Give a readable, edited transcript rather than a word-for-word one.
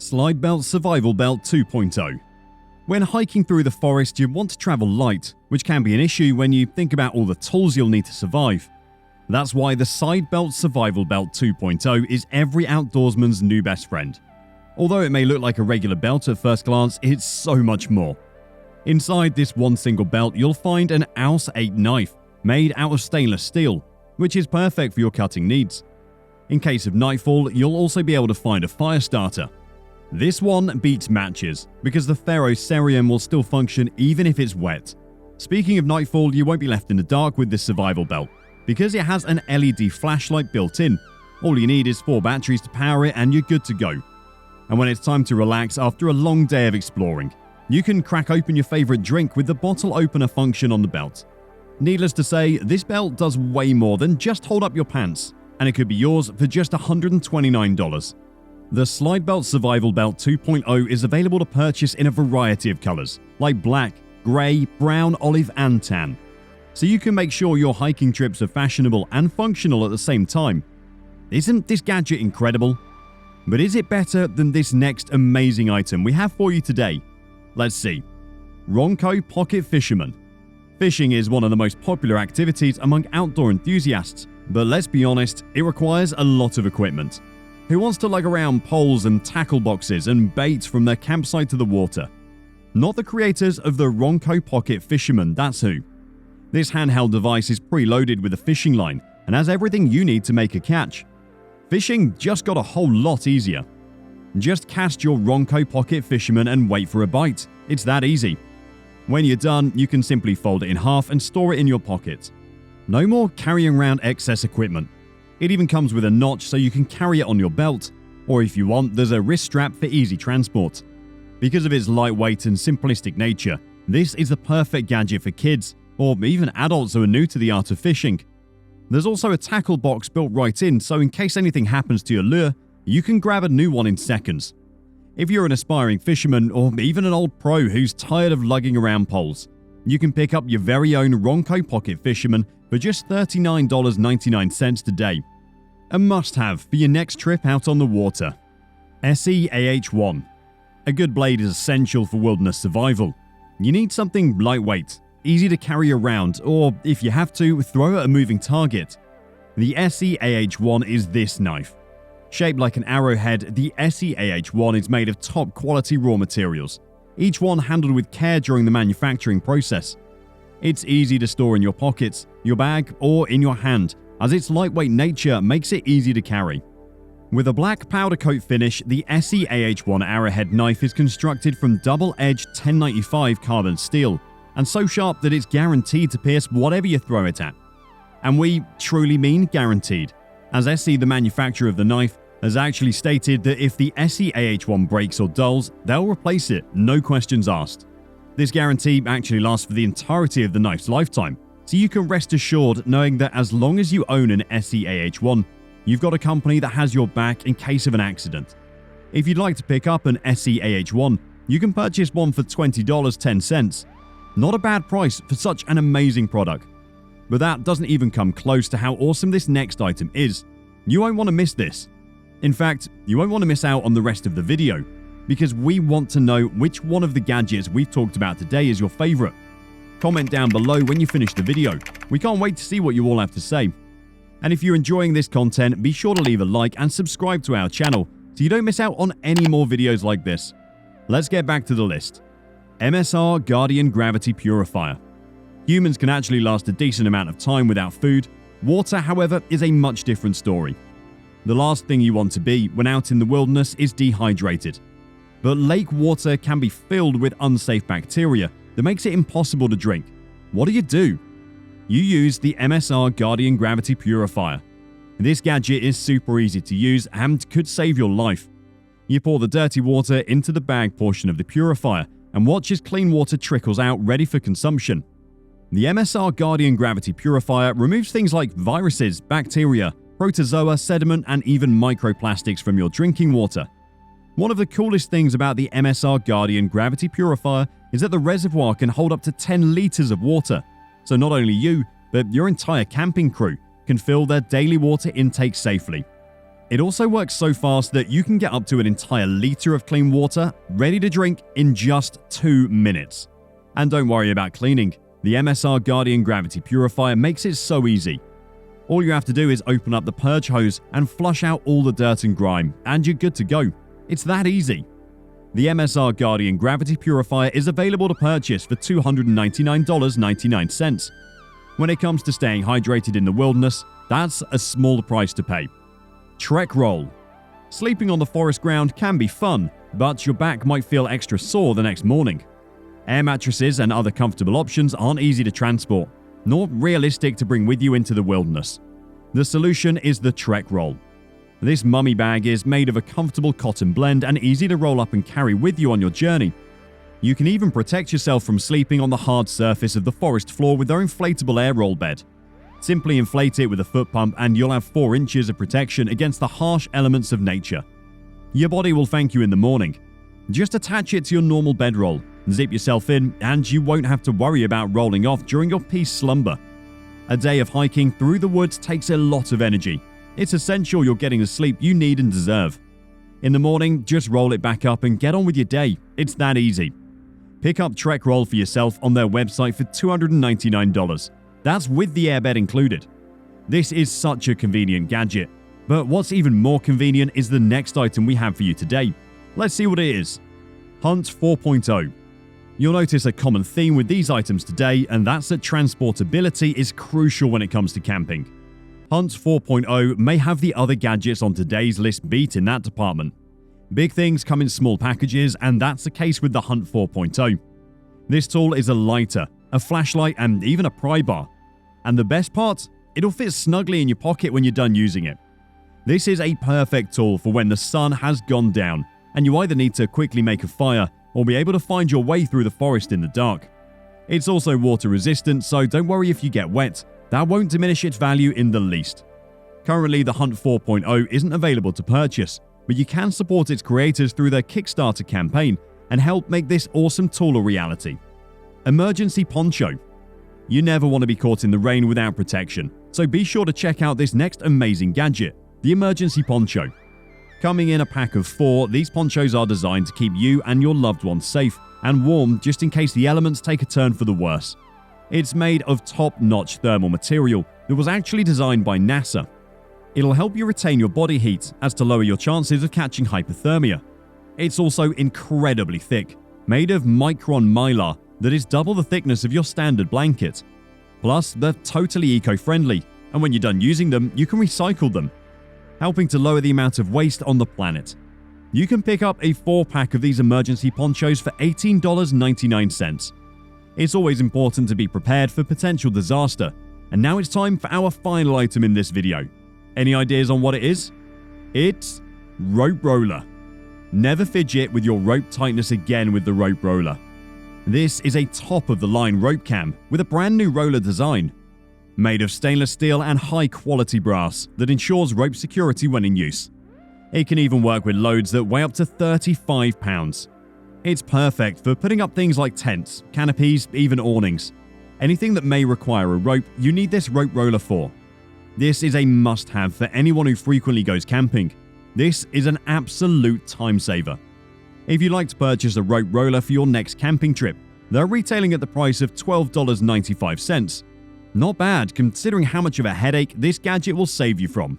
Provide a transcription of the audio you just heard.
Slide Belt Survival Belt 2.0. When hiking through the forest, you want to travel light, which can be an issue when you think about all the tools you'll need to survive. That's why the Slide Belt Survival Belt 2.0 is every outdoorsman's new best friend. Although it may look like a regular belt at first glance, it's so much more. Inside this one single belt, you'll find an AUS 8 knife, made out of stainless steel, which is perfect for your cutting needs. In case of nightfall, you'll also be able to find a fire starter. This one beats matches, because the ferrocerium will still function even if it's wet. Speaking of nightfall, you won't be left in the dark with this survival belt, because it has an LED flashlight built in. All you need is 4 batteries to power it and you're good to go. And when it's time to relax after a long day of exploring, you can crack open your favorite drink with the bottle opener function on the belt. Needless to say, this belt does way more than just hold up your pants, and it could be yours for just $129. The Slide Belt Survival Belt 2.0 is available to purchase in a variety of colors, like black, gray, brown, olive, and tan. So you can make sure your hiking trips are fashionable and functional at the same time. Isn't this gadget incredible? But is it better than this next amazing item we have for you today? Let's see. Ronco Pocket Fisherman. Fishing is one of the most popular activities among outdoor enthusiasts, but let's be honest, it requires a lot of equipment. Who wants to lug around poles and tackle boxes and bait from their campsite to the water? Not the creators of the Ronco Pocket Fisherman, that's who. This handheld device is preloaded with a fishing line and has everything you need to make a catch. Fishing just got a whole lot easier. Just cast your Ronco Pocket Fisherman and wait for a bite. It's that easy. When you're done, you can simply fold it in half and store it in your pocket. No more carrying around excess equipment. It even comes with a notch so you can carry it on your belt, or if you want, there's a wrist strap for easy transport. Because of its lightweight and simplistic nature, this is the perfect gadget for kids, or even adults who are new to the art of fishing. There's also a tackle box built right in, so in case anything happens to your lure, you can grab a new one in seconds. If you're an aspiring fisherman, or even an old pro who's tired of lugging around poles, you can pick up your very own Ronco Pocket Fisherman for just $39.99 today. A must-have for your next trip out on the water. SEAH1. A good blade is essential for wilderness survival. You need something lightweight, easy to carry around, or if you have to, throw at a moving target. The SEAH1 is this knife. Shaped like an arrowhead, the SEAH1 is made of top quality raw materials, each one handled with care during the manufacturing process. It's easy to store in your pockets, your bag, or in your hand, as its lightweight nature makes it easy to carry. With a black powder coat finish, the SEAH1 Arrowhead knife is constructed from double-edged 1095 carbon steel, and so sharp that it's guaranteed to pierce whatever you throw it at. And we truly mean guaranteed, as SE, the manufacturer of the knife, has actually stated that if the SEAH1 breaks or dulls, they'll replace it, no questions asked. This guarantee actually lasts for the entirety of the knife's lifetime, so you can rest assured knowing that as long as you own an SEAH1, you've got a company that has your back in case of an accident. If you'd like to pick up an SEAH1, you can purchase one for $20.10. Not a bad price for such an amazing product. But that doesn't even come close to how awesome this next item is. You won't want to miss this. In fact, you won't want to miss out on the rest of the video, because we want to know which one of the gadgets we've talked about today is your favorite. Comment down below when you finish the video. We can't wait to see what you all have to say. And if you're enjoying this content, be sure to leave a like and subscribe to our channel so you don't miss out on any more videos like this. Let's get back to the list. MSR Guardian Gravity Purifier. Humans can actually last a decent amount of time without food. Water, however, is a much different story. The last thing you want to be when out in the wilderness is dehydrated. But lake water can be filled with unsafe bacteria that makes it impossible to drink. What do? You use the MSR Guardian Gravity Purifier. This gadget is super easy to use and could save your life. You pour the dirty water into the bag portion of the purifier and watch as clean water trickles out ready for consumption. The MSR Guardian Gravity Purifier removes things like viruses, bacteria, protozoa, sediment, and even microplastics from your drinking water. One of the coolest things about the MSR Guardian Gravity Purifier is that the reservoir can hold up to 10 liters of water. So not only you, but your entire camping crew can fill their daily water intake safely. It also works so fast that you can get up to an entire liter of clean water ready to drink in just 2 minutes. And don't worry about cleaning. The MSR Guardian Gravity Purifier makes it so easy. All you have to do is open up the purge hose and flush out all the dirt and grime, and you're good to go. It's that easy. The MSR Guardian Gravity Purifier is available to purchase for $299.99. When it comes to staying hydrated in the wilderness, that's a small price to pay. Trek Roll. Sleeping on the forest ground can be fun, but your back might feel extra sore the next morning. Air mattresses and other comfortable options aren't easy to transport, nor realistic to bring with you into the wilderness. The solution is the Trek Roll. This mummy bag is made of a comfortable cotton blend and easy to roll up and carry with you on your journey. You can even protect yourself from sleeping on the hard surface of the forest floor with their inflatable air roll bed. Simply inflate it with a foot pump and you'll have 4 inches of protection against the harsh elements of nature. Your body will thank you in the morning. Just attach it to your normal bedroll, zip yourself in, and you won't have to worry about rolling off during your peace slumber. A day of hiking through the woods takes a lot of energy. It's essential you're getting the sleep you need and deserve. In the morning, just roll it back up and get on with your day. It's that easy. Pick up Trek Roll for yourself on their website for $299. That's with the airbed included. This is such a convenient gadget. But what's even more convenient is the next item we have for you today. Let's see what it is. Hunt 4.0. You'll notice a common theme with these items today, and that's that transportability is crucial when it comes to camping. Hunt 4.0 may have the other gadgets on today's list beat in that department. Big things come in small packages, and that's the case with the Hunt 4.0. This tool is a lighter, a flashlight, and even a pry bar. And the best part? It'll fit snugly in your pocket when you're done using it. This is a perfect tool for when the sun has gone down, and you either need to quickly make a fire or be able to find your way through the forest in the dark. It's also water resistant, so don't worry if you get wet. That won't diminish its value in the least. Currently, the Hunt 4.0 isn't available to purchase, but you can support its creators through their Kickstarter campaign and help make this awesome tool a reality. Emergency Poncho. You never want to be caught in the rain without protection, so be sure to check out this next amazing gadget, the Emergency Poncho. Coming in a pack of 4, these ponchos are designed to keep you and your loved ones safe and warm just in case the elements take a turn for the worse. It's made of top-notch thermal material that was actually designed by NASA. It'll help you retain your body heat as to lower your chances of catching hypothermia. It's also incredibly thick, made of micron mylar that is double the thickness of your standard blanket. Plus, they're totally eco-friendly, and when you're done using them, you can recycle them, helping to lower the amount of waste on the planet. You can pick up a 4-pack of these emergency ponchos for $18.99. It's always important to be prepared for potential disaster. And now it's time for our final item in this video. Any ideas on what it is? It's Rope Roller. Never fidget with your rope tightness again with the Rope Roller. This is a top-of-the-line rope cam with a brand new roller design. Made of stainless steel and high-quality brass that ensures rope security when in use. It can even work with loads that weigh up to 35 pounds. It's perfect for putting up things like tents, canopies, even awnings. Anything that may require a rope, you need this rope roller for. This is a must-have for anyone who frequently goes camping. This is an absolute time saver. If you'd like to purchase a rope roller for your next camping trip, they're retailing at the price of $12.95. Not bad considering how much of a headache this gadget will save you from.